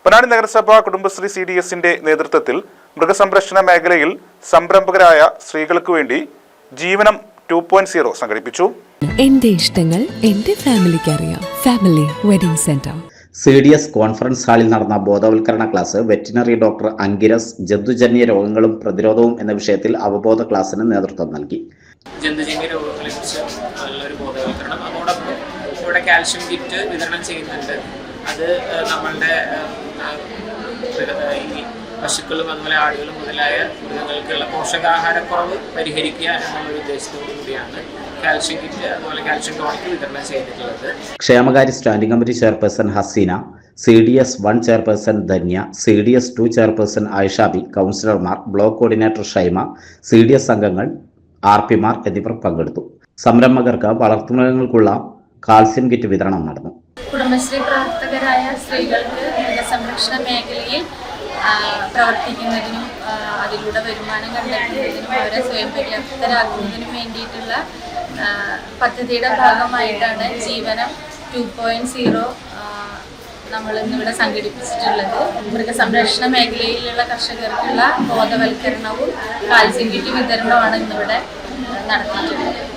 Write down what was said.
പൊന്നാനി നഗരസഭ കുടുംബശ്രീ CDSന്റെ നേതൃത്വത്തിൽ മൃഗസംരക്ഷണ മേഖലയിൽ സംരംഭകരായ സ്ത്രീകൾക്ക് വേണ്ടി ജീവനം 2.0 സംഘടിപ്പിച്ചു. എന്റെ ഇഷ്ടങ്ങൾ എന്റെ ഫാമിലിക്ക് അറിയാം. Family wedding centre. CDS conference ഹാളിൽ നടന്ന ബോധവൽക്കരണ ക്ലാസ് വെറ്റിനറി ഡോക്ടർ അങ്കിരസ് ജന്തുജന്യ രോഗങ്ങളും പ്രതിരോധവും എന്ന വിഷയത്തിൽ അവബോധ ക്ലാസിന് നേതൃത്വം നൽകി. ജന്തുജന്യ രോഗങ്ങളെക്കുറിച്ച് നല്ലൊരു ബോധവൽക്കരണം, അതോടൊപ്പം ഇവിടെ കാൽഷ്യം കിറ്റ് വിതരണം ചെയ്യുന്നുണ്ട്. അത് നമ്മളുടെ ഈ പശുക്കളും അതുപോലെ ആടുകളും മുതലായ മൃഗങ്ങൾക്കുള്ള പോഷകാഹാരക്കുറവ് പരിഹരിക്കുക എന്നുള്ളൊരു ഉദ്ദേശത്തോടു കൂടിയാണ് കാൽഷ്യം കിറ്റ് അതുപോലെ കാൽഷ്യം ടോണിക് വിതരണം ചെയ്തിട്ടുള്ളത്. ക്ഷേമകാര്യ standing committee chairperson Haseena, CDS 1 chairperson Dhanya, CDS 2 chairperson Ayishabi, കൗൺസിലർമാർ, ബ്ലോക്ക് കോർഡിനേറ്റർ ഷൈമ, CDS അംഗങ്ങൾ, RPമാർ എന്നിവർ പങ്കെടുത്തു. സംരംഭകർക്ക് വളർത്തുമൃഗങ്ങൾക്കുള്ള കാൽസ്യം കിറ്റ് വിതരണം നടന്നു. കുടുംബശ്രീ പ്രവർത്തകരായ സ്ത്രീകൾക്ക് മൃഗസംരക്ഷണ മേഖലയിൽ പ്രവർത്തിക്കുന്നതിനും അതിലൂടെ വരുമാനം കണ്ടെത്തുന്നതിനും അവരെ സ്വയം പര്യാപ്തരാക്കുന്നതിനും വേണ്ടിയിട്ടുള്ള പദ്ധതിയുടെ ഭാഗമായിട്ടാണ് ജീവനം 2.0 നമ്മൾ ഇന്നിവിടെ സംഘടിപ്പിച്ചിട്ടുള്ളത്. മൃഗസംരക്ഷണ മേഖലയിലുള്ള കർഷകർക്കുള്ള ബോധവൽക്കരണവും കാൽസ്യം കിറ്റ് വിതരണവുമാണ് ഇന്നിവിടെ നടത്തിയിട്ടുള്ളത്.